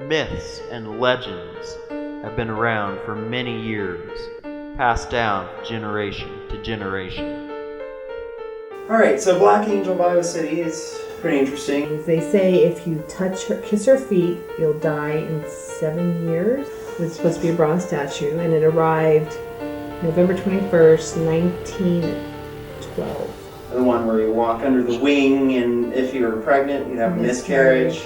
Myths and legends have been around for many years, passed down generation to generation. Alright, so Black Angel of Iowa City is pretty interesting. They say if you touch her, kiss her feet, you'll die in 7 years. It's supposed to be a bronze statue, and it arrived November 21st, 1912. The one where you walk under the wing, and if you were pregnant, you'd have a miscarriage.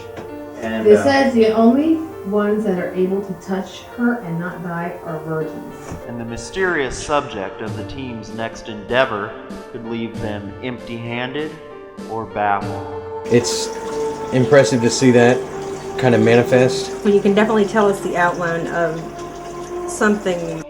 And It says the only ones that are able to touch her and not die are virgins. And the mysterious subject of the team's next endeavor could leave them empty-handed or baffled. It's impressive to see that kind of manifest. Well, you can definitely tell it's the outline of something.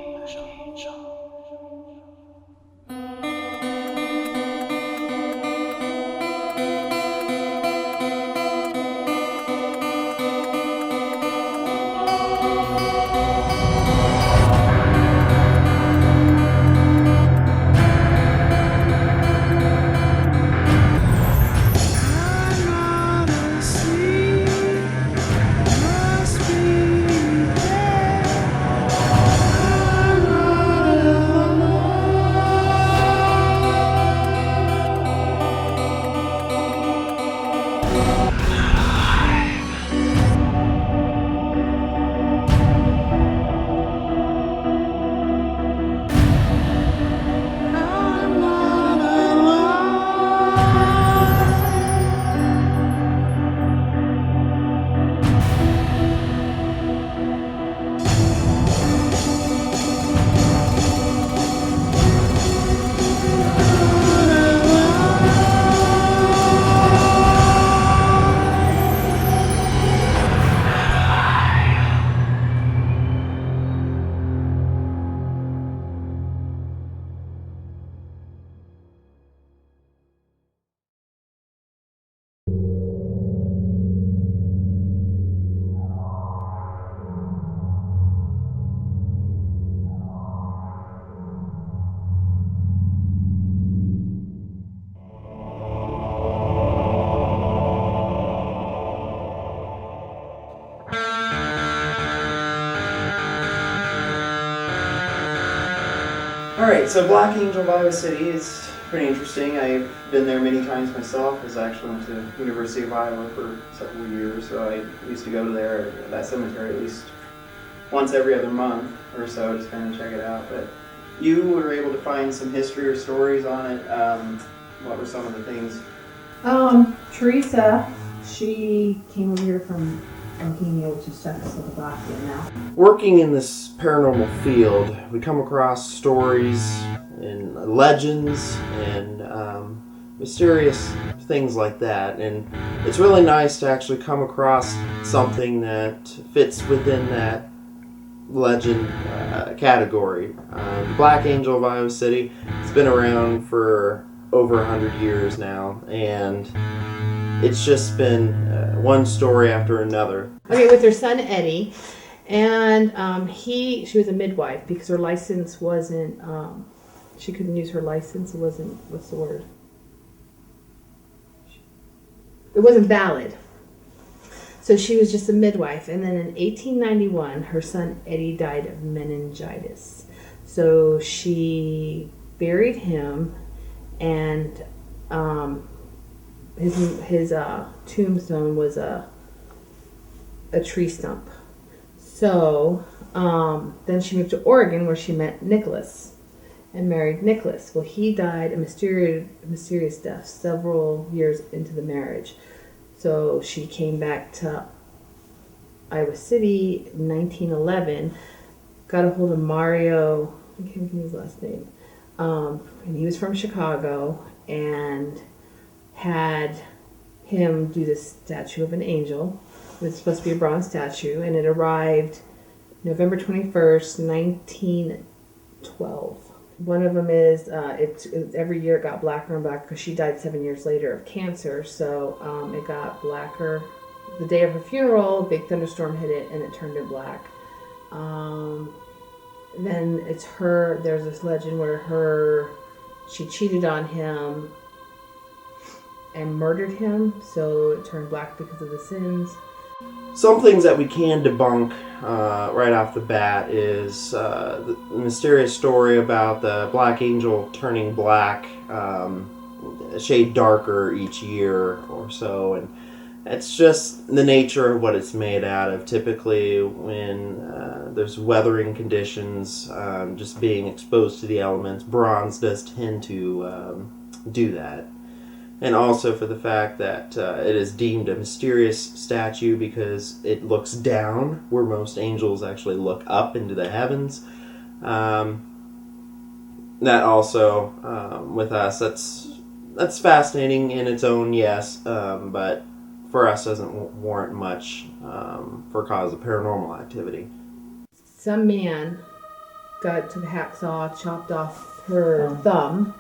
Alright, so Black Angel of Iowa City is pretty interesting. I've been there many times myself, because I actually went to University of Iowa for several years, so I used to go to that cemetery at least once every other month or so, just kind of check it out. But you were able to find some history or stories on it. What were some of the things? Teresa, she came over here from Bohemia, which is Czechoslovakia now. Working in this paranormal field, we come across stories and legends and mysterious things like that, and it's really nice to actually come across something that fits within that legend category. The Black Angel of Iowa City has been around for over 100 years now, and it's just been one story after another. Okay, with her son Eddie, and she was a midwife because her license wasn't, she couldn't use her license. It wasn't, what's the word? It wasn't valid. So she was just a midwife. And then in 1891, her son Eddie died of meningitis. So she buried him, and his tombstone was a tree stump. So then she moved to Oregon, where she met Nicholas and married Nicholas. Well, he died a mysterious death several years into the marriage. So she came back to Iowa City in 1911, got a hold of Mario, I can't think of his last name, and he was from Chicago, and had him do this statue of an angel. It was supposed to be a bronze statue, and it arrived November 21st, 1912. One of them is, every year it got blacker and blacker because she died 7 years later of cancer, so it got blacker. The day of her funeral, a big thunderstorm hit it and it turned it black. Then it's her, there's this legend where she cheated on him and murdered him, so it turned black because of the sins. Some things that we can debunk right off the bat is the mysterious story about the black angel turning black, a shade darker each year or so, and it's just the nature of what it's made out of. Typically when there's weathering conditions, just being exposed to the elements, bronze does tend to do that. And also for the fact that it is deemed a mysterious statue because it looks down where most angels actually look up into the heavens. That also, with us, that's fascinating in its own, yes, but for us doesn't warrant much for cause of paranormal activity. Some man took a hacksaw, chopped off her thumb,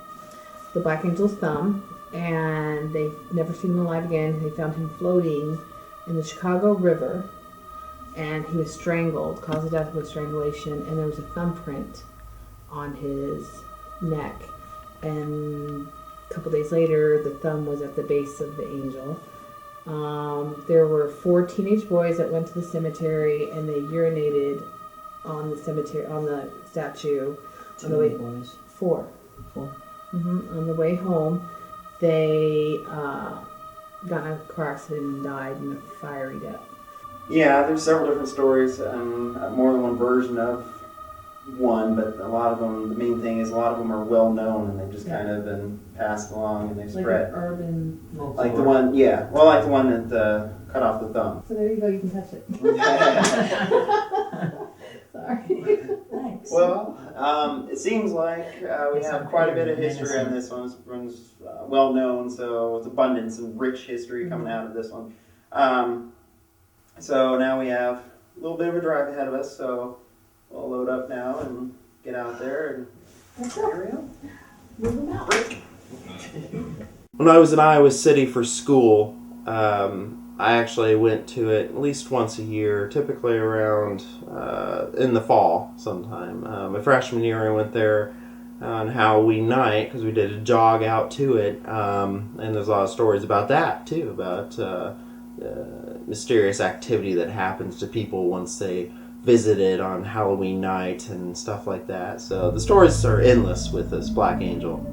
the black angel's thumb, and they've never seen him alive again. They found him floating in the Chicago River, and he was strangled. Cause of death was strangulation, and there was a thumbprint on his neck. And a couple days later, the thumb was at the base of the angel. There were 4 teenage boys that went to the cemetery, and they urinated on the cemetery, on the statue. Two boys. 4. 4. On the way home, they got in a car accident and died in a fiery death. Yeah, there's several different stories, more than one version of one, but a lot of them, the main thing is a lot of them are well known and they've just kind of been passed along and they've spread. Like an urban... Like the one, yeah, well, like the one that cut off the thumb. So there you go, you can touch it. Sorry. Thanks. Well, it seems like we have quite a bit of history on this one. This one's well known, so it's abundance and rich history coming out of this one. So now we have a little bit of a drive ahead of us, so we'll load up now and get out there and here we go. Move them out. When I was in Iowa City for school, I actually went to it at least once a year, typically around in the fall sometime. My freshman year I went there on Halloween night because we did a jog out to it, and there's a lot of stories about that too, about mysterious activity that happens to people once they visit it on Halloween night and stuff like that. So the stories are endless with this black angel.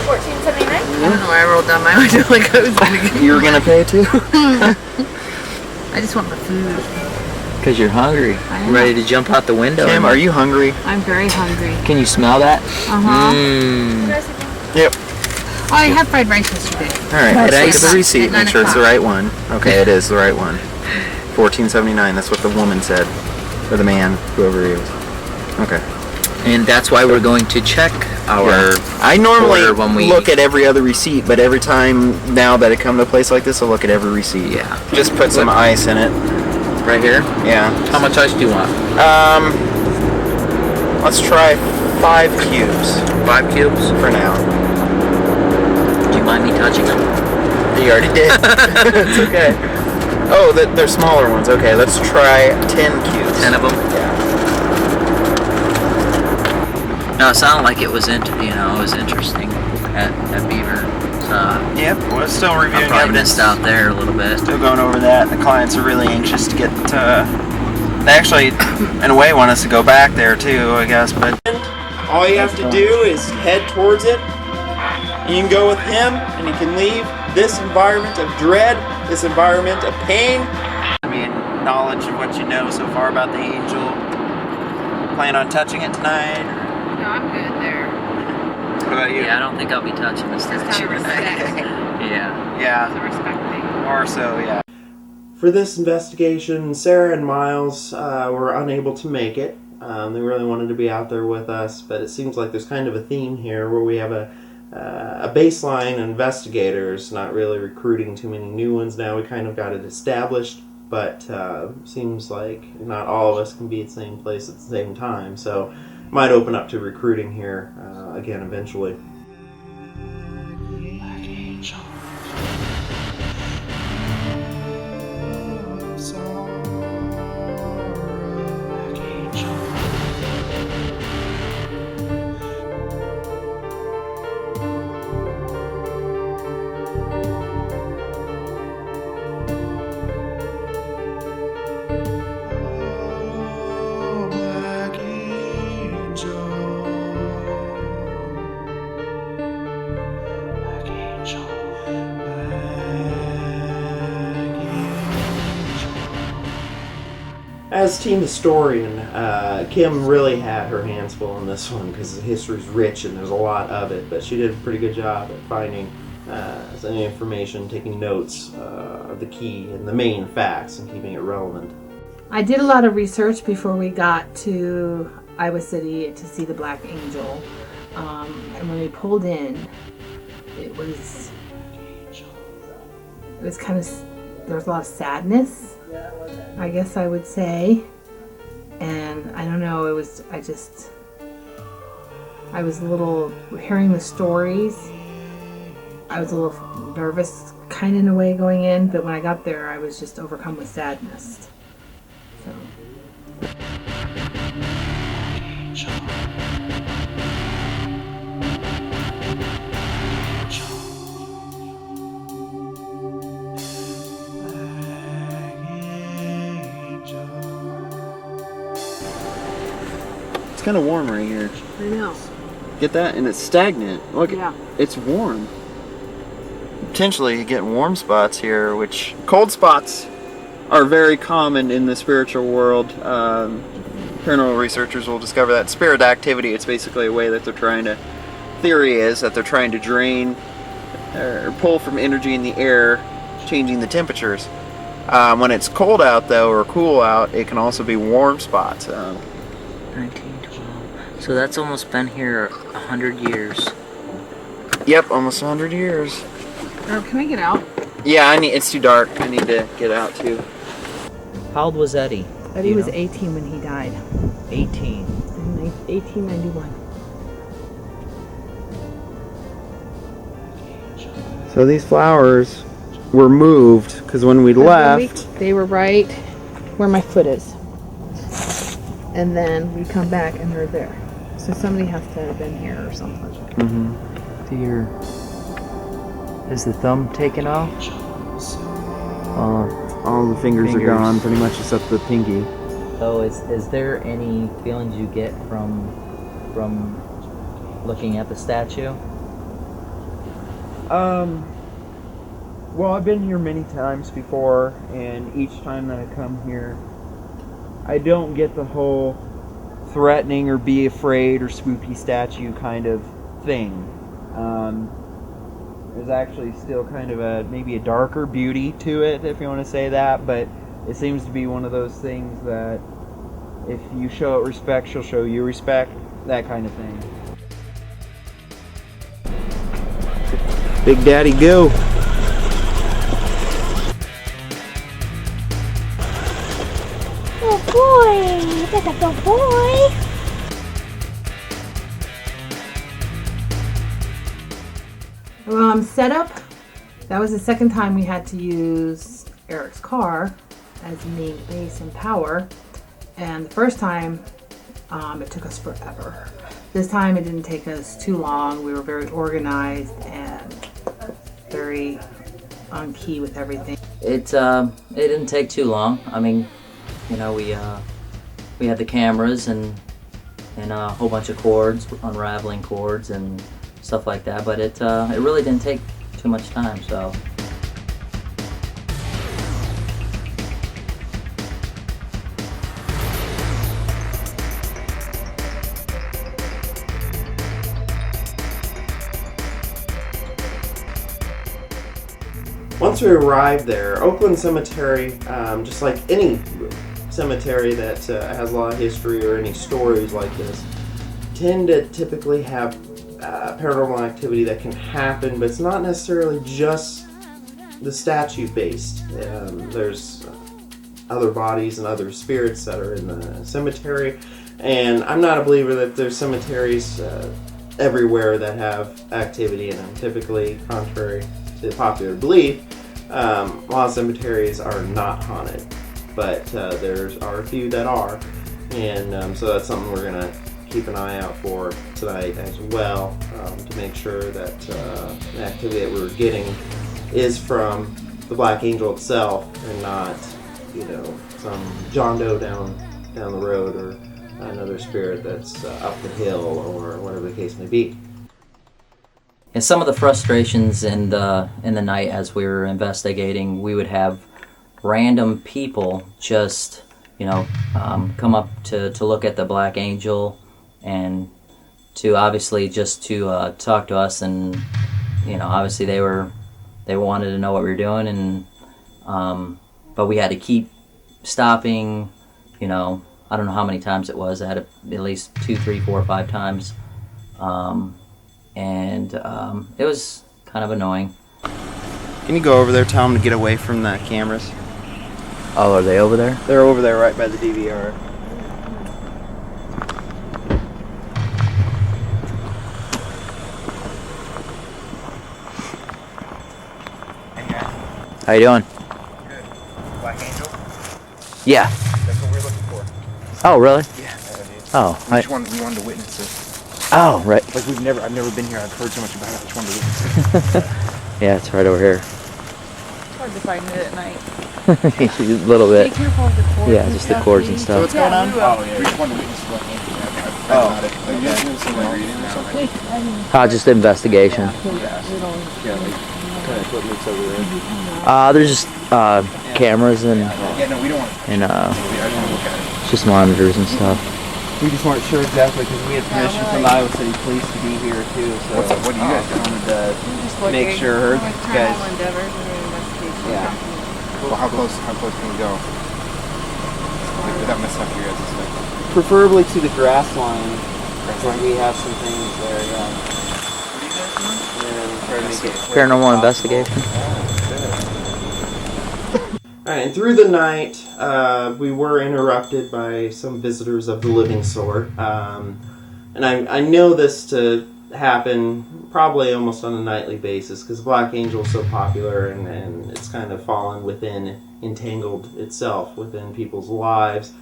$14.79. I don't know why I rolled down my window like I was gonna get. You were gonna pay too? I just want my food. Because you're hungry. I You ready to jump out the window? Kim, are you hungry? I'm very hungry. Can you smell that? Yep. Oh, I had fried rice yesterday. Alright, Look look at the receipt. At Make 9 sure it's the o'clock. right one. Okay, it is the right one. $14.79. That's what the woman said. Or the man, whoever he is. Okay. And that's why we're going to check our I normally order when we look at every other receipt, but every time now that I come to a place like this, I'll look at every receipt. Yeah. Just put some ice in it. right here. Yeah. How much ice do you want? Let's try 5 cubes 5 cubes? for now. Do you mind me touching them? You already did. It's okay. Oh, they're smaller ones. Okay, let's try 10 cubes. 10 of them? Yeah. No, it sounded like it was it was interesting at Beaver. Yep, we're still I reviewing probably evidence. missed out there a little bit. Still going over that. The clients are really anxious to get. They actually, in a way, want us to go back there too, I guess. But all you have to do is head towards it. You can go with him, and you can leave this environment of dread, this environment of pain. I mean, knowledge of what you know so far about the angel. Plan on touching it tonight? No, I'm good there. What about you? Yeah, I don't think I'll be touching this Just out statue of respect. tonight. Yeah. Yeah, The respect thing. more so, yeah. For this investigation, Sarah and Miles were unable to make it. They really wanted to be out there with us, but it seems like there's kind of a theme here where we have a a baseline investigators, not really recruiting too many new ones now. We kind of got it established, but seems like not all of us can be at the same place at the same time, so might open up to recruiting here again eventually. As team historian, Kim really had her hands full on this one because the history's rich and there's a lot of it, but she did a pretty good job at finding some information, taking notes of the key and the main facts and keeping it relevant. I did a lot of research before we got to Iowa City to see the Black Angel, and when we pulled in, it was kind of, there was a lot of sadness, I guess I would say, and I don't know, I was a little, hearing the stories, I was a little nervous kind of in a way going in, but when I got there I was just overcome with sadness. So. It's kind of warm right here. I know. Get that? And it's stagnant. Look, Yeah. it's warm. Potentially getting warm spots here, which cold spots are very common in the spiritual world. Paranormal researchers will discover that spirit activity, it's basically a way that they're trying to, theory is that they're trying to drain or pull from energy in the air, changing the temperatures. When it's cold out though, or cool out, it can also be warm spots. 1912. So that's almost been here 100 years. Yep, almost 100 years. Can I get out? Yeah, it's too dark. I need to get out too. How old was Eddie? Eddie was 18 when he died. 18. In 1891. So these flowers were moved because when we left, They were right where my foot is. And then we come back and they're there. So somebody has to have been here or something. Dear. Is the thumb taken off? all the fingers are gone, pretty much except the pinky. So is there any feelings you get from looking at the statue? Well, I've been here many times before, and each time that I come here, I don't get the whole threatening or be afraid or spooky statue kind of thing. There's actually still kind of maybe a darker beauty to it, if you want to say that, but it seems to be one of those things that if you show it respect, she'll show you respect, that kind of thing. Big Daddy, go! Oh boy, that's a good boy. Setup. That was the second time we had to use Eric's car as the main base and power. And the first time, it took us forever. This time it didn't take us too long. We were very organized and very on key with everything. It didn't take too long. I mean, you know, we had the cameras and a whole bunch of cords, unraveling cords and stuff like that, but it really didn't take too much time, so. Once we arrived there, Oakland Cemetery, just like any cemetery that has a lot of history or any stories like this, tend to typically have paranormal activity that can happen, but it's not necessarily just the statue based. There's other bodies and other spirits that are in the cemetery, and I'm not a believer that there's cemeteries everywhere that have activity in them. Typically, contrary to popular belief, a lot of cemeteries are not haunted, but there are a few that are, and so that's something we're going to keep an eye out for tonight as well, to make sure that the activity that we're getting is from the Black Angel itself and not, some John Doe down the road or another spirit that's up the hill or whatever the case may be. And some of the frustrations in the night as we were investigating, we would have random people just, come up to look at the Black Angel and to obviously just to talk to us, and obviously they wanted to know what we were doing, and but we had to keep stopping. I don't know how many times it was. I had at least 2, 3, 4, 5 times, and it was kind of annoying. Can you go over there, tell them to get away from the cameras? Oh, are they over there? They're over there right by the DVR. How you doing? Good. Black Angel? Yeah. That's what we're looking for. Oh, really? Yeah. Oh, We wanted to witness it. Oh, right. Like I've never been here. I've heard so much about it. I just wanted to witness it. Yeah, it's right over here. It's hard to find it at night. A little bit. Be careful of the cords. Yeah, just the cords and So stuff. what's going on? Oh, yeah. We just wanted to witness Black Angel. I've read about it. Like, you guys seen like reading or something? Just investigation. There's just cameras and Yeah, no, we don't want to. and I just want to look at it. just monitors and stuff. We just weren't sure exactly because we had permission from the Iowa City Police to be here too. So What's up? What do you guys do? wanted to make sure you guys. Yeah. Well, how close can we go? Like, without messing up your guys' stuff. Preferably to the grass line. Because we have some things there. Yeah. What are you guys doing? And try to make it Paranormal investigation. Alright, and through the night, we were interrupted by some visitors of the living sort. And I know this to happen probably almost on a nightly basis because Black Angel is so popular and it's kind of fallen entangled itself within people's lives.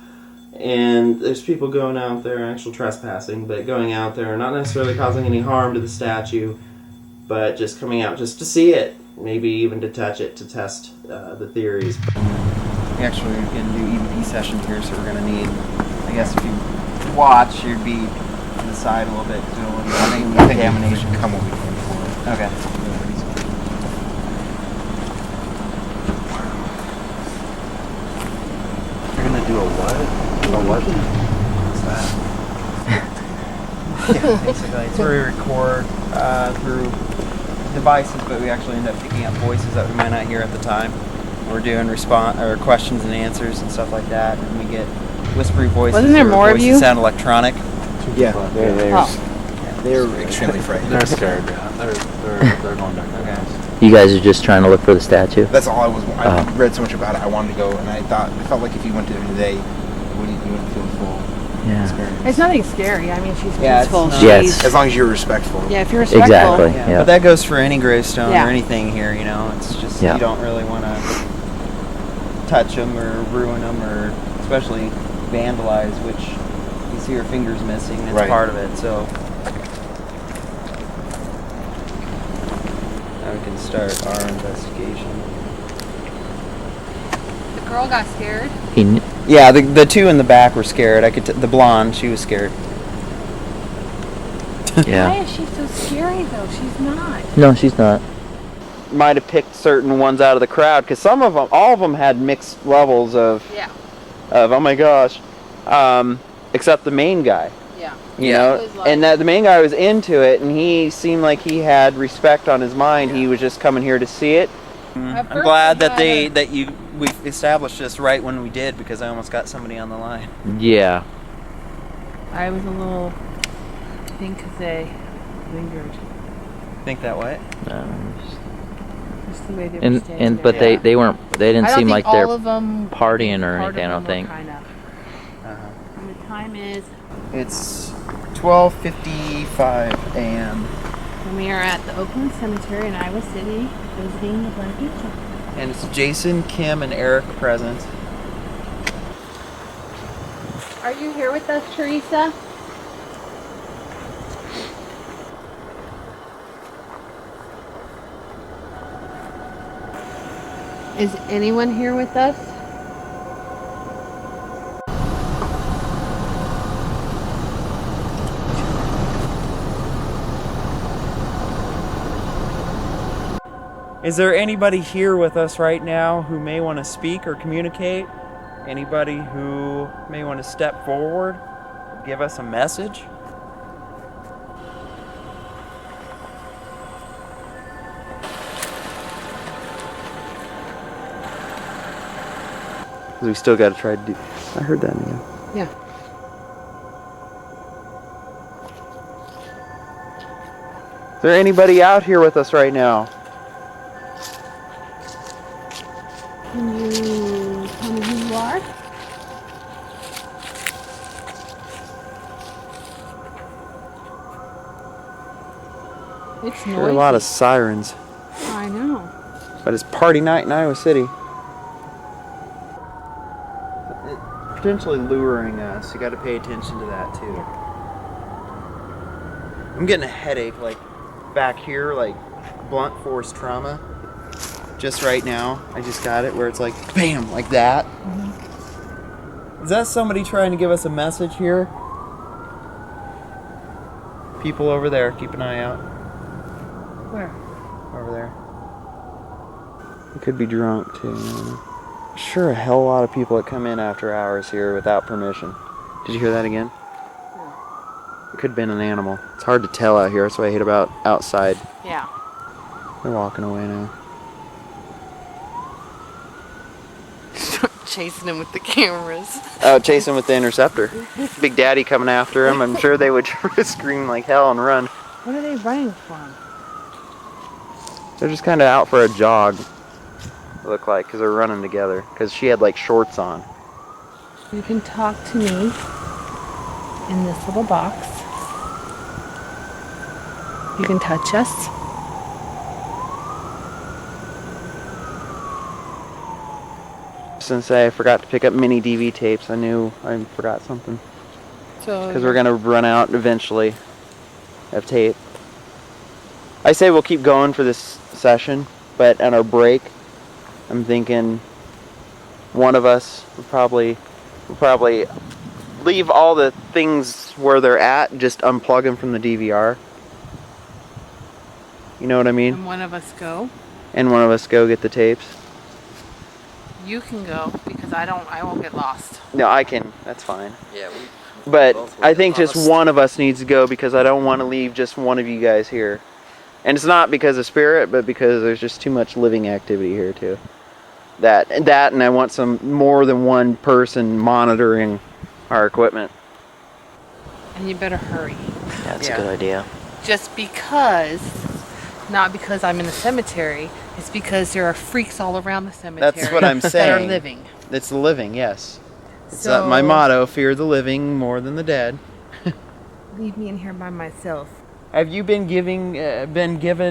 And there's people going out there, actual trespassing, but going out there, not necessarily causing any harm to the statue, but just coming out just to see it. Maybe even to touch it, to test the theories. We actually are going to do EVP session here, so we're going to need, I guess if you watch, you'd be to the side a little bit, because we don't want to have any contamination. Come what we can for it. Okay. You're going to do a what? A what? What's that? Yeah, basically. It's where we record through devices, but we actually end up picking up voices that we might not hear at the time. We're doing questions and answers and stuff like that, and we get whispery voices. Wasn't there more of you? Sound electronic. Yeah, They're extremely frightened. They're scared. Yeah, they're going back. Okay. You guys are just trying to look for the statue? That's all I was. I read so much about it. I wanted to go, and I felt like if you went to there today, you wouldn't feel the full experience. It's nothing scary. I mean, she's Yeah, it's peaceful. not- Yes. As long as you're respectful. Yeah, if you're respectful. Exactly. Yeah. Yeah. But that goes for any gravestone Yeah. or anything here, you know. It's just Yeah. you don't really want to touch them or ruin them or especially vandalize, which you see her fingers missing. It's Right. part of it, so. Now we can start our investigation. The girl got scared. Yeah, the two in the back were scared. The blonde, she was scared. Why Yeah. is she so scary though? She's not. No, she's not. Might have picked certain ones out of the crowd because all of them had mixed levels of oh my gosh, except the main guy. Yeah. You know, and that the main guy was into it, and he seemed like he had respect on his mind. He was just coming here to see it. I'm glad that we established this right when we did because I almost got somebody on the line. Yeah. I was a little. I think because lingered. Think that way? Just the way they were standing But there. they weren't. They didn't I don't seem think like they're all of them partying or part of anything. I them don't were think. kinda. And the time is. It's 12:55 a.m. And we are at the Oakland Cemetery in Iowa City visiting the Black Angel. And it's Jason, Kim, and Eric present. Are you here with us, Teresa? Is anyone here with us? Is there anybody here with us right now who may want to speak or communicate? Anybody who may want to step forward, give us a message? We still got to try to do. I heard that again. Yeah. Is there anybody out here with us right now? Can you tell me who you are? It's There noisy. are a lot of sirens, I know. but it's party night in Iowa City. Potentially luring us. You got to pay attention to that too. I'm getting a headache, like back here, like blunt force trauma. Just right now, I just got it where it's like bam, like that. Mm-hmm. Is that somebody trying to give us a message here? People over there, keep an eye out. Where? Over there. He could be drunk too. Sure, a hell lot of people that come in after hours here without permission. Did you hear that again? Yeah. It could have been an animal. It's hard to tell out here. That's what I hate about outside. Yeah. They're walking away now. Chasing him with the cameras. Oh, chasing with the interceptor. Big Daddy coming after him. I'm sure they would scream like hell and run. What are they running from? They're just kind of out for a jog. Look like, because they're running together. Because she had like shorts on. You can talk to me in this little box. You can touch us. Since I forgot to pick up mini DV tapes, I knew I forgot something. So Because we're going to run out eventually of tape. I say we'll keep going for this session, but on our break, I'm thinking one of us will probably leave all the things where they're at and just unplug them from the DVR. You know what I mean? And one of us go. And one of us go get the tapes. You can go because I won't get lost. No, I can. That's fine. Yeah. But I think just one of us needs to go because I don't want to leave just one of you guys here. And it's not because of spirit, but because there's just too much living activity here too. That and I want some more than one person monitoring our equipment. And you better hurry. That's a good idea. Just because, not because I'm in the cemetery, it's because there are freaks all around the cemetery. That's what I'm that saying. are living. It's the living, yes. It's So- my motto, fear the living more than the dead. Leave me in here by myself. Have you been given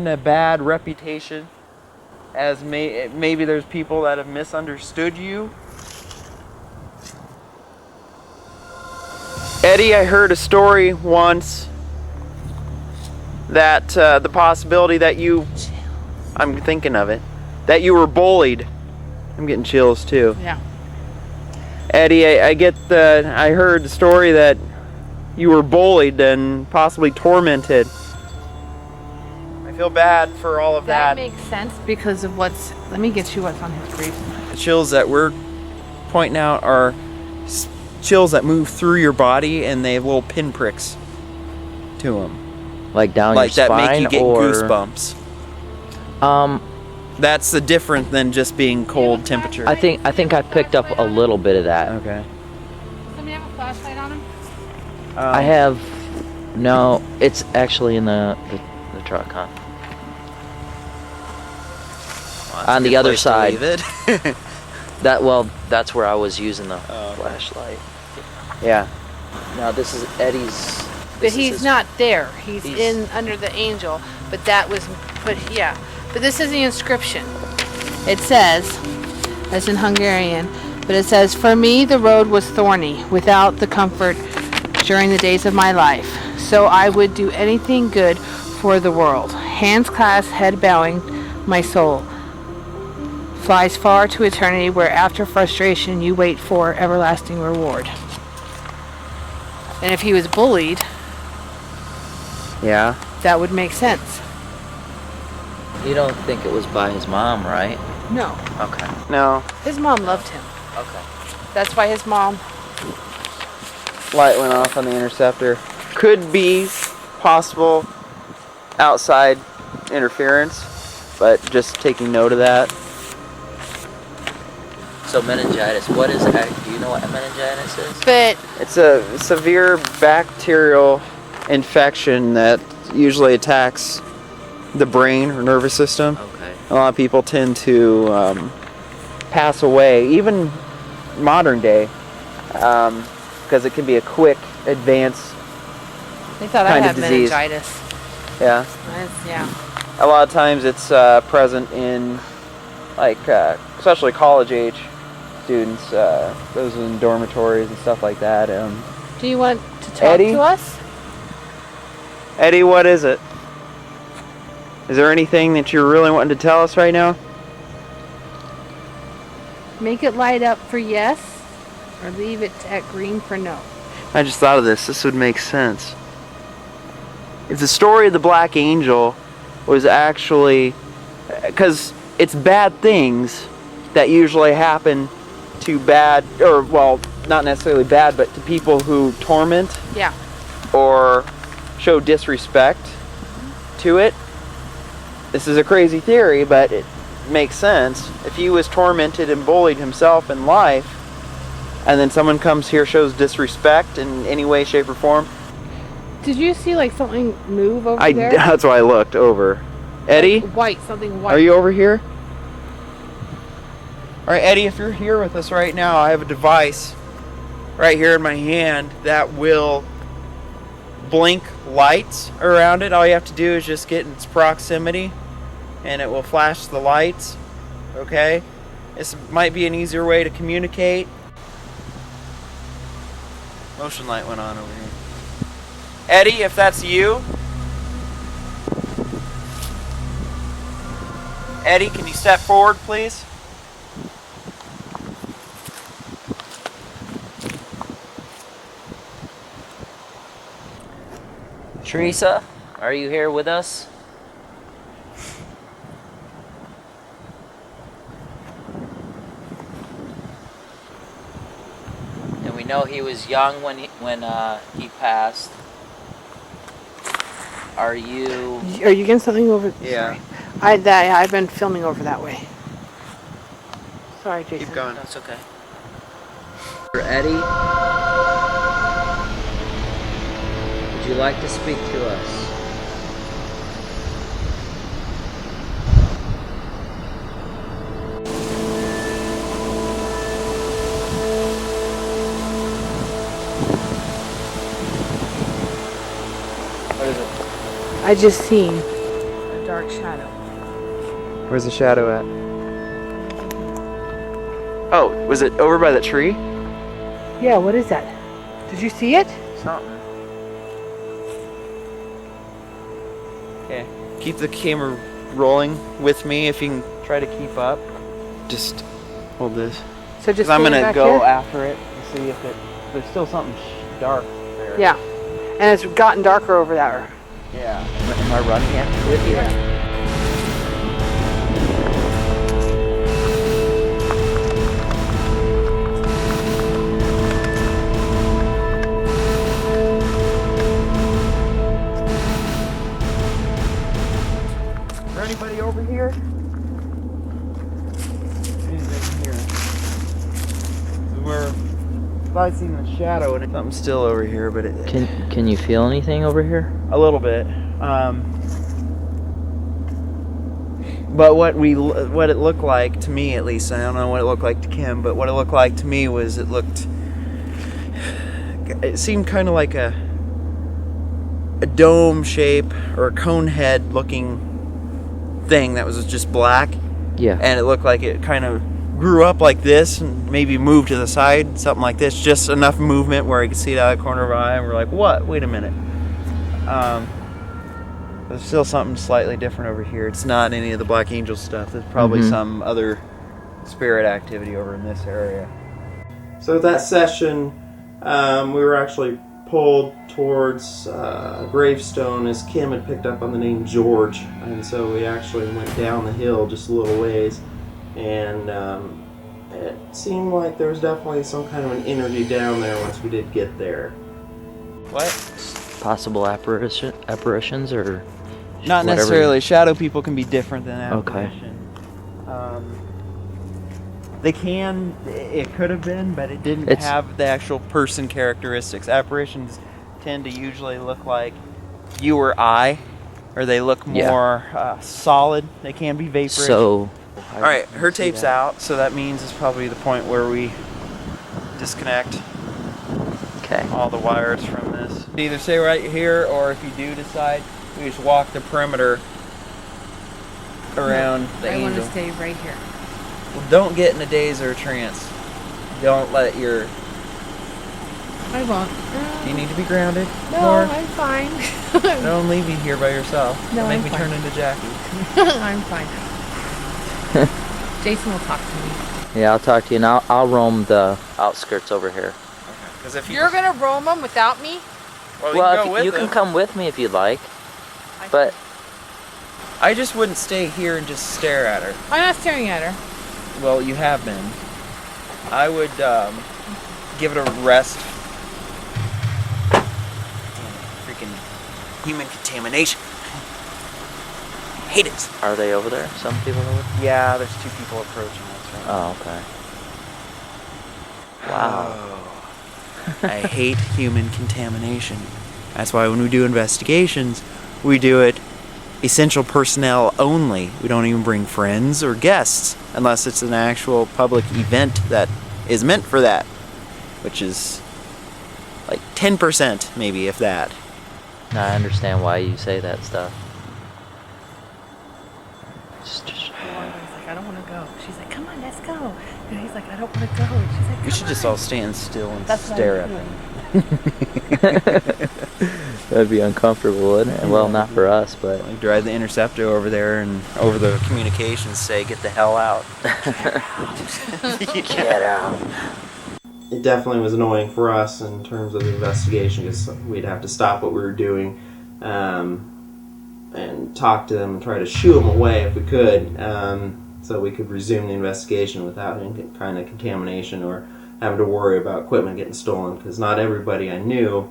a bad reputation? As maybe there's people that have misunderstood you? Eddie, I heard a story once that the possibility that I'm thinking of it, that you were bullied. I'm getting chills too. Yeah. Eddie, I heard the story that you were bullied and possibly tormented. I feel bad for all of that. That makes sense because of let me get you what's on his brief. The chills that we're pointing out are chills that move through your body and they have little pinpricks to them. Like down Like your that spine, make you get or goosebumps. That's different than just being cold temperature. I think I picked up a little bit of that. Okay. Does somebody have a flashlight on him? I have No, it's actually in the truck, huh? Well, On the other side. Leave it. That's where I was using the flashlight. Yeah. Now this is Eddie's. But he's not there. He's in under the angel. But that was put, yeah. But this is the inscription. It says, as in Hungarian, but it says, "For me the road was thorny, without the comfort during the days of my life. So I would do anything good for the world. Hands clasped, head bowing, my soul flies far to eternity, where after frustration you wait for everlasting reward." And if he was bullied, Yeah. that would make sense. You don't think it was by his mom, right? No. Okay. No. His mom loved him. Okay. That's why his mom... Light went off on the interceptor. Could be possible outside interference, but just taking note of that. So meningitis, what is that? Do you know what meningitis is? But It's a severe bacterial infection that usually attacks the brain or nervous system. Okay. A lot of people tend to pass away, even modern day, because it can be a quick advance. they thought I Kind of had disease. meningitis. Yeah. Yeah. A lot of times it's present in, like, especially college age students, those in dormitories and stuff like that. Do you want to talk Eddie? to us? Eddie, what is it? Is there anything that you're really wanting to tell us right now? Make it light up for yes, or leave it at green for no. I just thought of this. This would make sense. If the story of the Black Angel was actually... Because it's bad things that usually happen to bad... Or, well, not necessarily bad, but to people who torment Yeah. or show disrespect to it. This is a crazy theory, but it makes sense. If he was tormented and bullied himself in life, and then someone comes here, shows disrespect in any way, shape, or form. Did you see like something move over there? That's why I looked over. Eddie? Like white, something white. Are you over here? Alright, Eddie, if you're here with us right now, I have a device right here in my hand that will blink lights around it. All you have to do is just get in its proximity and it will flash the lights. Okay? This might be an easier way to communicate. Motion light went on over here. Eddie, if that's you. Eddie, can you step forward, please? Teresa, are you here with us? And we know he was young when he passed. Are you? Are you getting something over? Yeah. I've been filming over that way. Sorry, Jason. Keep going. That's okay. Eddie, would you like to speak to us? What is it? I just seen a dark shadow. Where's the shadow at? Oh, was it over by the tree? Yeah, what is that? Did you see it? Something. Okay. Keep the camera rolling with me if you can try to keep up. Just hold this. So just. 'Cause I'm stand gonna back go here? after it and see if there's still something dark there. Yeah, and it's gotten darker over there. Yeah. Am I running after it? Yeah. Is there anybody over here? Anybody here? This is where thought I seen the shadow, and something's still over here, but it. Can you feel anything over here? A little bit. But what it looked like to me, at least, I don't know what it looked like to Kim, but what it looked like to me was it seemed kind of like a dome shape or a cone head looking thing that was just black. Yeah. And it looked like it kind of grew up like this and maybe moved to the side, something like this, just enough movement where I could see it out of the corner of our eye, and we're like, what? Wait a minute. There's still something slightly different over here. It's not any of the Black Angel stuff. There's probably some other spirit activity over in this area. So that session, we were actually pulled towards a gravestone as Kim had picked up on the name George, and so we actually went down the hill just a little ways, and it seemed like there was definitely some kind of an energy down there once we did get there. What? Possible apparitions or not whatever. necessarily. Shadow people can be different than apparition. They can. It could have been, but it didn't have the actual person characteristics. Apparitions tend to usually look like you or I, or they look more solid. They can be vaporish. So, all right, her tape's out, so that means it's probably the point where we disconnect all the wires from this. Either stay right here, or if you do decide, we just walk the perimeter around the angel. I want to stay right here. Well, don't get in a daze or a trance. Don't let your... I won't. Do you need to be grounded? No, Or I'm fine. don't leave me here by yourself. No, Make I'm me fine. turn into Jackie. I'm fine. Jason will talk to me. Yeah, I'll talk to you, and I'll roam the outskirts over here. Because if You're gonna roam them without me? Well, you can come with me if you'd like, but I just wouldn't stay here and just stare at her. I'm not staring at her. Well, you have been. I would give it a rest. Freaking human contamination. Hate it. Are they over there? Some people over there? Yeah, there's 2 people approaching us right now. Oh, okay. Wow. I hate human contamination. That's why when we do investigations, we do it essential personnel only. We don't even bring friends or guests unless it's an actual public event that is meant for that, which is like 10% maybe, if that. Now I understand why you say that stuff. He's like, I don't want to go. She's like, come on, let's go. And he's like, I don't want to go. And she's like, We should just all stand still and That's what stare I'm at them. That'd be uncomfortable, wouldn't it? Well, not for us, but Like drive the interceptor over there and over the communications say, get the hell out. Get out. It definitely was annoying for us in terms of the investigation because we'd have to stop what we were doing and talk to them and try to shoo them away if we could so we could resume the investigation without any kind of contamination or having to worry about equipment getting stolen, because not everybody I knew,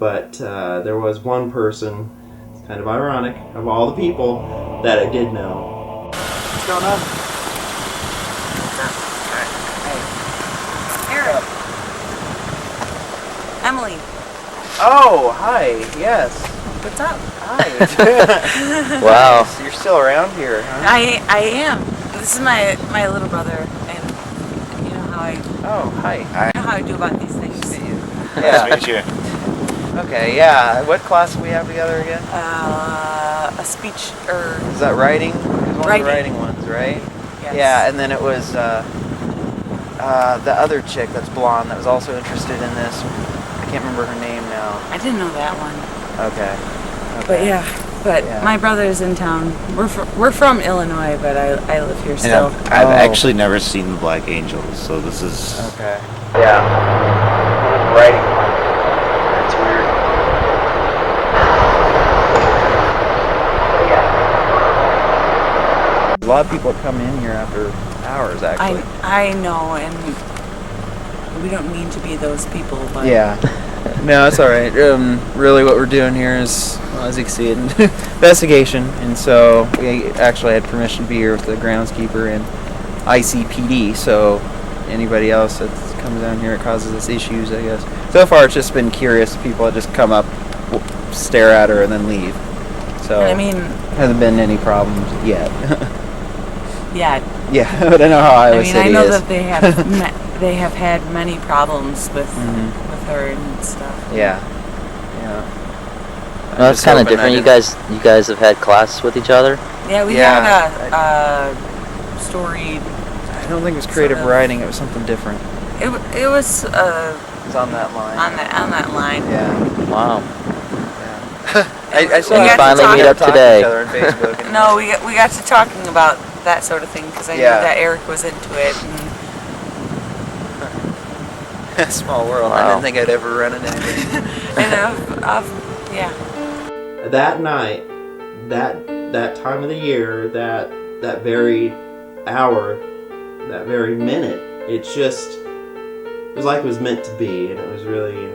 but there was one person, it's kind of ironic, of all the people that I did know. What's going on? Eric. Emily. Oh, hi. Yes. What's up? Hi. Wow. So you're still around here, huh? I am. This is my little brother, and you know how I. Oh, hi. You know how I do about these things. Yeah. Nice to meet you. Okay, yeah. What class do we have together again? A speech or. Is that writing? It was one of the Writing. writing ones, right? Yes. Yeah, and then it was the other chick that's blonde that was also interested in this. I can't remember her name now. I didn't know that one. Okay. But yeah. My brother's in town. We're from Illinois, but I live here still. And I've actually never seen the Black Angels, so this is... Okay. Yeah. Writing one. That's weird. A lot of people come in here after hours, actually. I know, and we don't mean to be those people, but... Yeah. No, it's all right. Really what we're doing here is, well, as you can see, an investigation. And so we actually had permission to be here with the groundskeeper and ICPD. So anybody else that's comes down here, it causes us issues, I guess. So far, it's just been curious people that just come up, stare at her, and then leave. So, I mean, hasn't been any problems yet. yeah. Yeah, but I know how Iowa City is. I know that they have they have had many problems with her and stuff. Yeah. Well, that's kind of different. You guys have had classes with each other? Yeah, we had a story. I don't think it was creative writing. It was something different. It was. It was on that line. On that line. Yeah. Wow. I saw you finally meet up today. No, we got to talking about that sort of thing because I knew that Eric was into it. And small world. Wow. I didn't think I'd ever run into anything. And yeah. That night, that time of the year, that very hour, that very minute, it was like it was meant to be, and it was really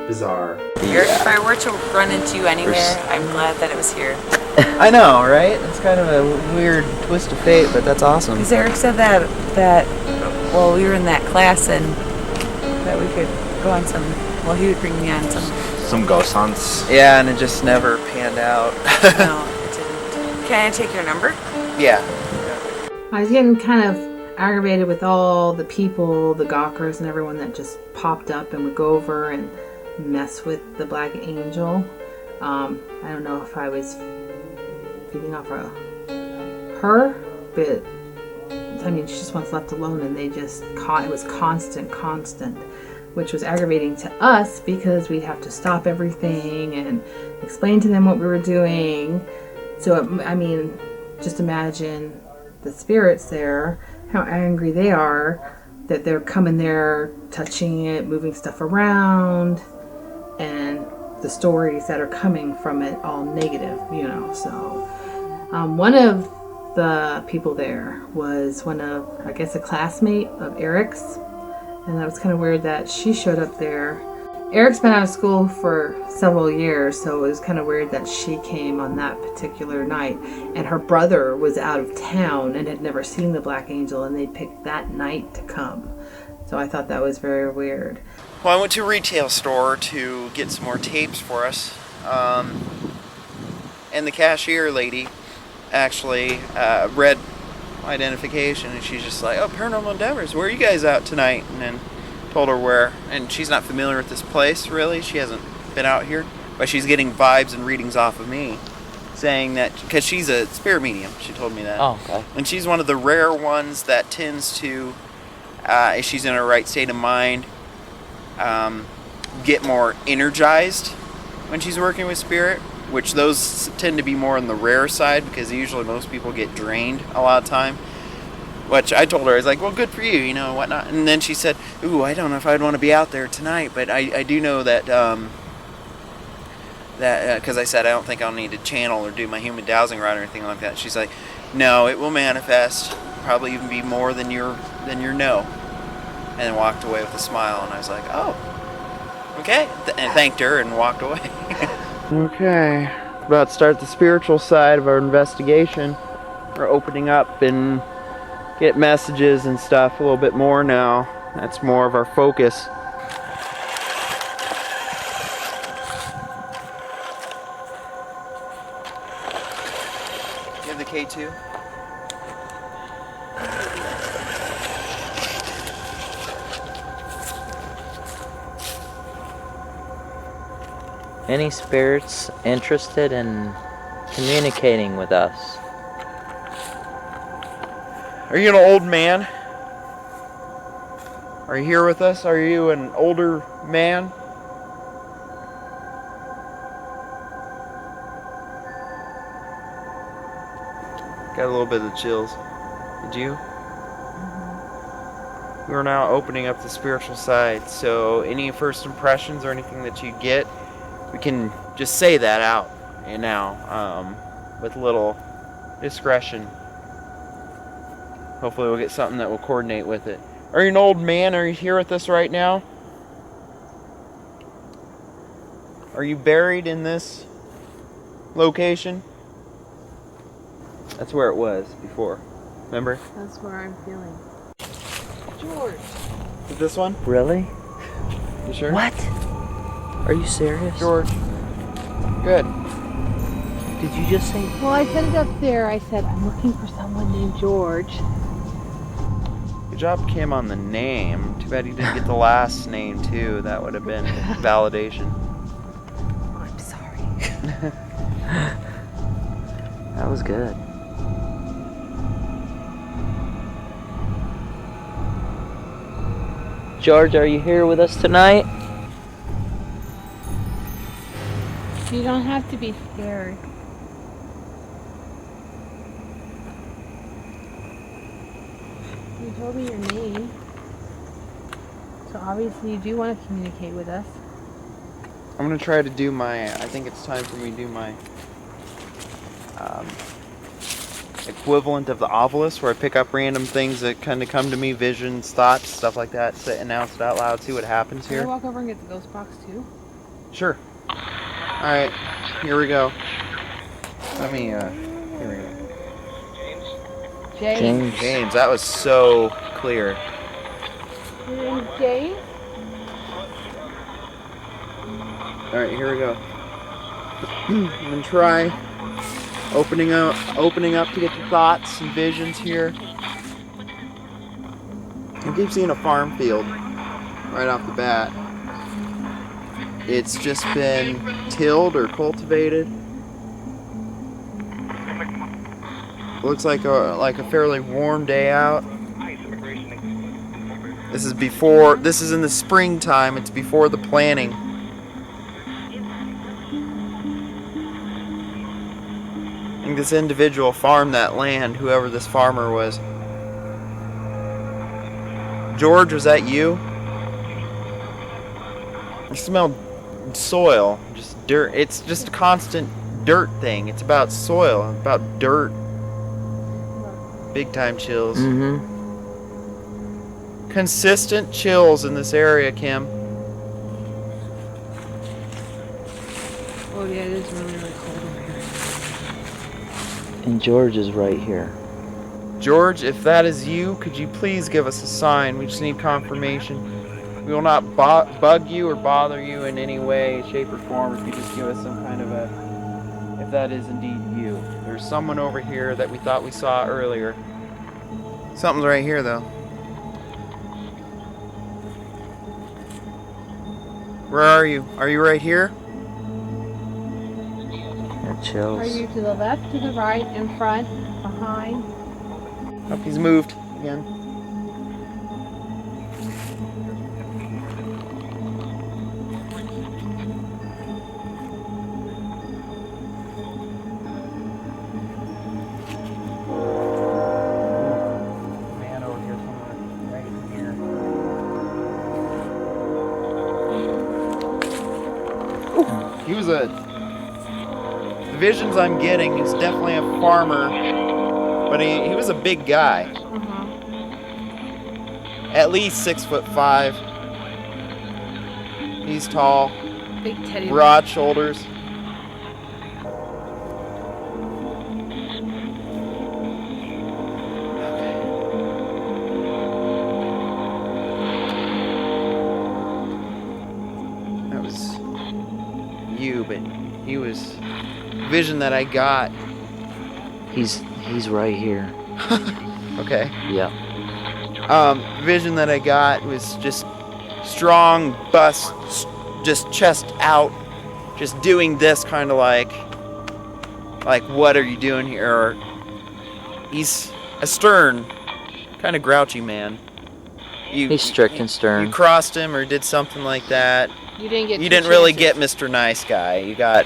bizarre. Eric, if I were to run into you anywhere, I'm glad that it was here. I know, right? It's kind of a weird twist of fate, but that's awesome. Because Eric said that well, we were in that class and that we could go on some. Well, he would bring me on some ghost hunts. Yeah, and it just never panned out. No, it didn't. Can I take your number? Yeah. I was getting kind of aggravated with all the people, the gawkers and everyone that just popped up and would go over and mess with the Black Angel. I don't know if I was feeding off her, but I mean, she just wants left alone, and they just it was constant, which was aggravating to us because we'd have to stop everything and explain to them what we were doing. So, I mean, just imagine the spirits there, how angry they are that they're coming there, touching it, moving stuff around, and the stories that are coming from it all negative, So, one of the people there was a classmate of Eric's, and that was kind of weird that she showed up there. Eric's been out of school for several years, so it was kind of weird that she came on that particular night. And her brother was out of town and had never seen the Black Angel, and they picked that night to come. So I thought that was very weird. Well, I went to a retail store to get some more tapes for us. And the cashier lady actually read my identification, and she's just like, "Oh, Paranormal Endeavors, where are you guys out tonight?" And then told her where, and she's not familiar with this place, really. She hasn't been out here, but she's getting vibes and readings off of me, saying that, because she's a spirit medium, she told me that. Oh, okay. And she's one of the rare ones that tends to, if she's in her right state of mind, get more energized when she's working with spirit, which those tend to be more on the rare side, because usually most people get drained a lot of time. Which I told her, I was like, well, good for you, whatnot. And then she said, ooh, I don't know if I'd want to be out there tonight, but I do know that, because I said I don't think I'll need to channel or do my human dowsing rod or anything like that. She's like, no, it will manifest, probably even be more than your no. And then walked away with a smile, and I was like, oh, okay. And thanked her and walked away. Okay, about to start the spiritual side of our investigation. We're opening up and get messages and stuff a little bit more now. That's more of our focus. You have the K2? Any spirits interested in communicating with us? Are you an old man? Are you here with us? Are you an older man? Got a little bit of the chills. Did you? We're now opening up the spiritual side, so any first impressions or anything that you get, we can just say that out and now, with a little discretion. Hopefully we'll get something that will coordinate with it. Are you an old man? Are you here with us right now? Are you buried in this location? That's where it was before. Remember? That's where I'm feeling. George. Is this one? Really? You sure? What? Are you serious? George. Good. Did you just say? Well, I said it up there. I said, I'm looking for someone named George. Good job, Kim, on the name. Too bad you didn't get the last name, too. That would have been validation. I'm sorry. That was good. George, are you here with us tonight? You don't have to be scared. You told me your name. So obviously you do want to communicate with us. I'm going to try to do my... I think it's time for me to do my... equivalent of the Ovilus, where I pick up random things that kind of come to me, visions, thoughts, stuff like that, sit, announce it out loud, see what happens Can I here. walk over and get the ghost box too? Sure. Alright, here we go. Let me, here we go. James. James, that was so clear. Your name's James? Alright, here we go. I'm gonna try opening up to get the thoughts and visions here. I keep seeing a farm field right off the bat. It's just been tilled or cultivated. Looks like a fairly warm day out. This is in the springtime. It's before the planting. I think this individual farmed that land, whoever this farmer was. George, was that you? I smelled soil, just dirt. It's just a constant dirt thing. It's about soil, about dirt. Big time chills. Mm-hmm. Consistent chills in this area, Kim. Oh yeah, it is really, really cold over here. And George is right here. George, if that is you, could you please give us a sign? We just need confirmation. We will not bug you or bother you in any way, shape, or form if you just give us some kind of if that is indeed you. There's someone over here that we thought we saw earlier. Something's right here, though. Where are you? Are you right here? It chills. Are you to the left, to the right, in front, behind? Oh, he's moved again. Man over here somewhere, right here. Ooh, he was the visions I'm getting is definitely a farmer. But he was a big guy. At least 6'5". He's tall. Big teddy. Broad shoulders. That was you, but he was vision that I got. He's right here. Okay. Yeah. Vision that I got was just strong bust, just chest out, just doing this kind of like what are you doing here? Or he's a stern, kind of grouchy man. He's strict and stern. You crossed him or did something like that. You didn't get. You didn't really get Mr. Nice Guy. You got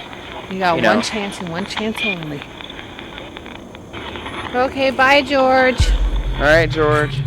one chance and one chance only. Okay, bye, George. All right, George.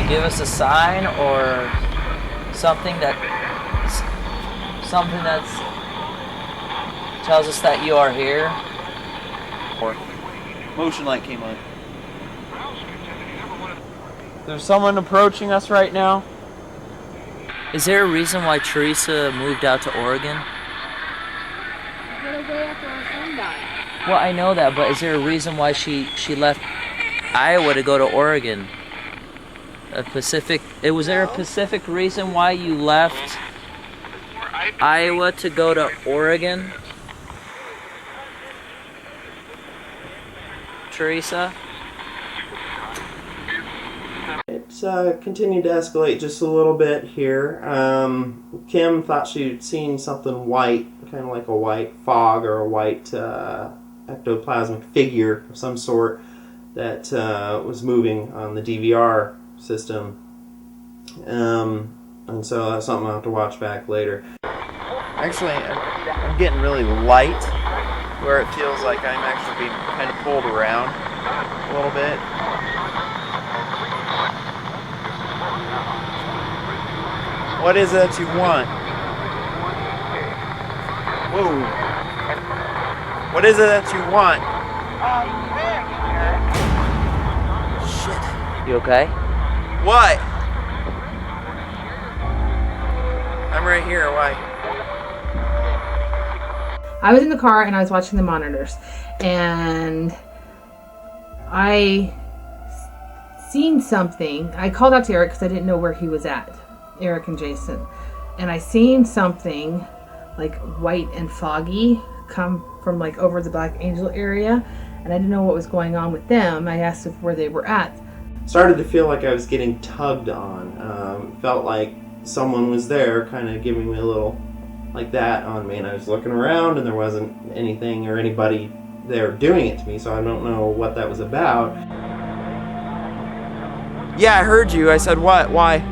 give us a sign or something that tells us that you are here? Or motion light came on. There's someone approaching us right now. Is there a reason why Teresa moved out to Oregon? Well, I know that, but is there a reason why she left Iowa to go to Oregon? Was there a specific reason why you left Iowa to go to Oregon? Teresa? It's continued to escalate just a little bit here. Kim thought she'd seen something white, kind of like a white fog or a white ectoplasmic figure of some sort that was moving on the DVR system. And so that's something I'll have to watch back later. Actually, I'm getting really light, where it feels like I'm actually being kind of pulled around a little bit. What is it that you want? Whoa. What is it that you want? Shit. You okay? What? I'm right here, why? I was in the car and I was watching the monitors, and I seen something. I called out to Eric because I didn't know where he was at, Eric and Jason, and I seen something like white and foggy come from like over the Black Angel area, and I didn't know what was going on with them. I asked where they were at. Started to feel like I was getting tugged on. Felt like someone was there kind of giving me a little like that on me, and I was looking around and there wasn't anything or anybody there doing it to me, so I don't know what that was about. Yeah, I heard you. I said what? Why?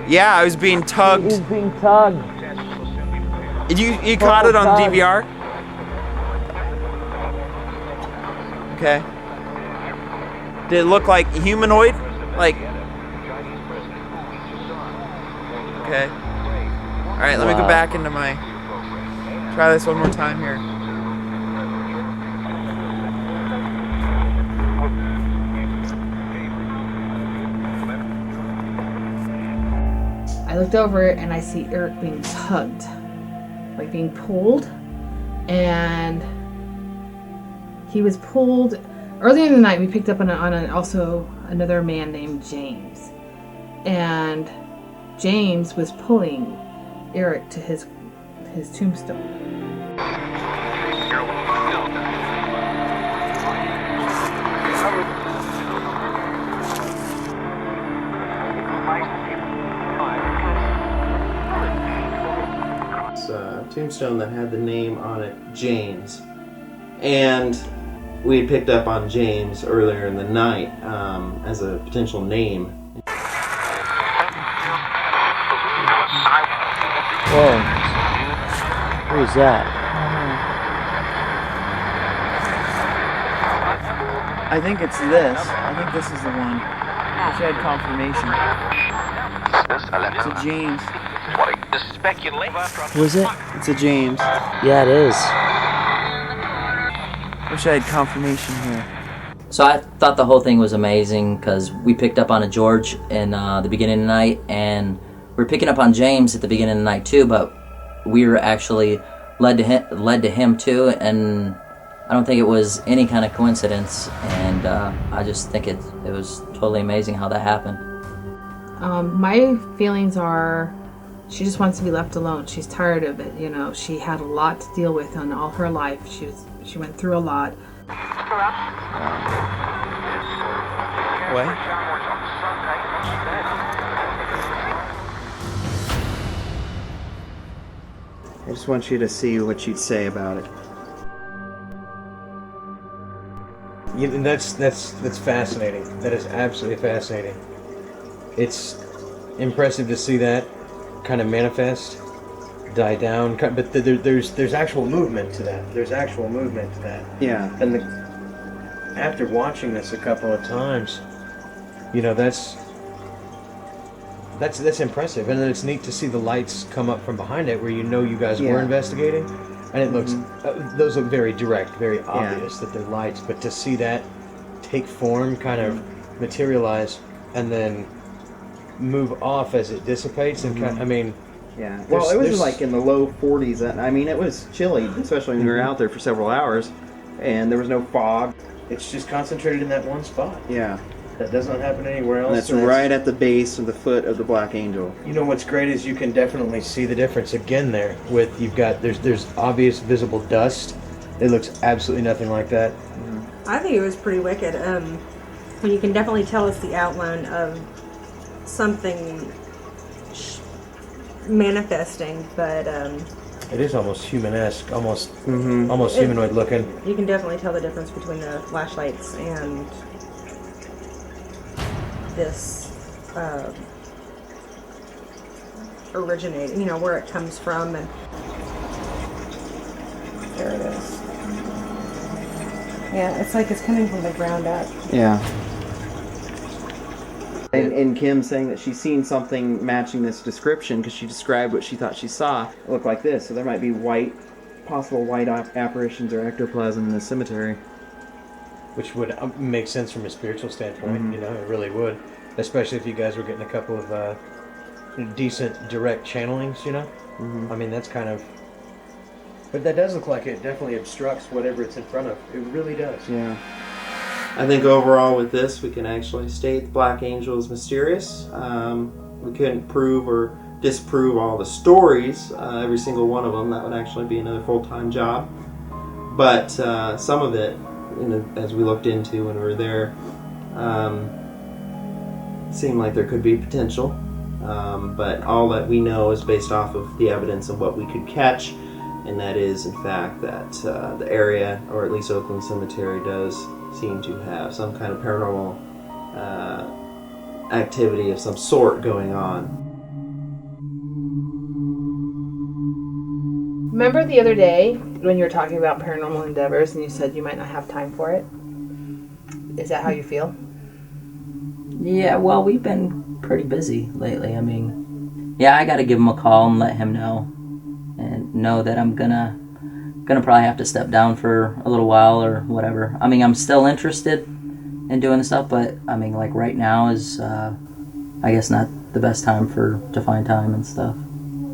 Yeah, I was being tugged. He was being tugged. You caught it on DVR? Okay. Did it look like humanoid? Like... Okay. Alright, let me go back into my... Try this one more time here. I looked over and I see Eric being tugged, like being pulled, and he was pulled. Earlier in the night, we picked up on also another man named James, and James was pulling Eric to his tombstone. Tombstone that had the name on it, James, and we had picked up on James earlier in the night as a potential name. Whoa. Who is that? I think it's this. I think this is the one. Wish I had confirmation. It's a James. Who is it? It's a James. Yeah, it is. Wish I had confirmation here. So I thought the whole thing was amazing because we picked up on a George in the beginning of the night, and we were picking up on James at the beginning of the night too, but we were actually led to him too, and I don't think it was any kind of coincidence, and I just think it was totally amazing how that happened. My feelings are, she just wants to be left alone. She's tired of it. You know, she had a lot to deal with in all her life. She went through a lot. What? I just want you to see what you'd say about it. That's fascinating. That is absolutely fascinating. It's impressive to see that kind of manifest, die down. But there's actual movement to that. There's actual movement to that. Yeah. And after watching this a couple of times, you know, that's impressive. And then it's neat to see the lights come up from behind it, where you know you guys were investigating, and it looks those look very direct, very obvious that they're lights. But to see that take form, kind of materialize, and then move off as it dissipates, and I mean. Yeah. Well, it was like in the low 40s. And I mean, it was chilly, especially when we were out there for several hours, and there was no fog. It's just concentrated in that one spot. Yeah. That does not happen anywhere else. And that's right at the base of the foot of the Black Angel. You know what's great is you can definitely see the difference again there. With there's obvious visible dust. It looks absolutely nothing like that. I think it was pretty wicked. You can definitely tell it's the outline of something manifesting, but it is almost human-esque, almost humanoid looking. You can definitely tell the difference between the flashlights and this originating, you know, where it comes from. And there it is. Yeah, it's like it's coming from the ground up. Yeah. And Kim saying that she's seen something matching this description, because she described what she thought she saw. It looked like this, so there might be possible white apparitions or ectoplasm in the cemetery. Which would make sense from a spiritual standpoint, you know, it really would. Especially if you guys were getting a couple of decent direct channelings, you know? I mean, that's kind of... But that does look like it definitely obstructs whatever it's in front of. It really does. Yeah. I think overall with this, we can actually state the Black Angel is mysterious. We couldn't prove or disprove all the stories, every single one of them. That would actually be another full-time job. But some of it, as we looked into when we were there, seemed like there could be potential. But all that we know is based off of the evidence of what we could catch, and that is, in fact, that the area, or at least Oakland Cemetery, does seem to have some kind of paranormal activity of some sort going on. Remember the other day when you were talking about paranormal endeavors and you said you might not have time for it? Is that how you feel? Yeah, well, we've been pretty busy lately. I mean, yeah, I got to give him a call and let him know, and know that I'm gonna probably have to step down for a little while or whatever. I mean, I'm still interested in doing the stuff, but I mean, like right now is, I guess, not the best time to find time and stuff.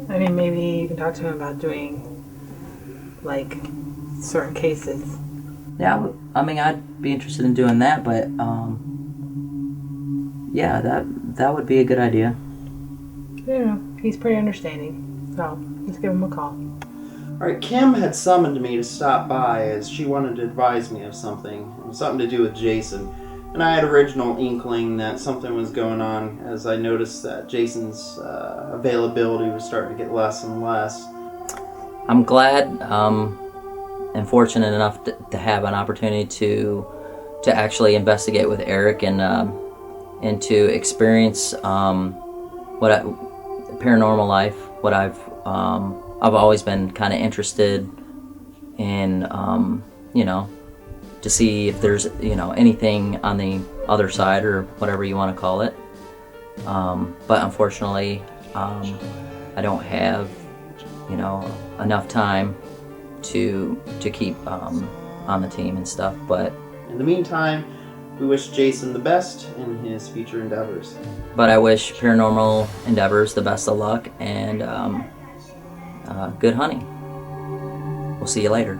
I mean, maybe you can talk to him about doing, like, certain cases. Yeah, I mean, I'd be interested in doing that, but, yeah, that would be a good idea. Yeah, he's pretty understanding, so let's give him a call. Alright, Kim had summoned me to stop by as she wanted to advise me of something to do with Jason. And I had original inkling that something was going on, as I noticed that Jason's availability was starting to get less and less. I'm glad and fortunate enough to have an opportunity to actually investigate with Eric and to experience paranormal life. What I've always been kind of interested in, you know, to see if there's, you know, anything on the other side or whatever you want to call it. But unfortunately, I don't have, you know, enough time to keep on the team and stuff. But in the meantime, we wish Jason the best in his future endeavors. But I wish Paranormal Endeavors the best of luck and good hunting. We'll see you later.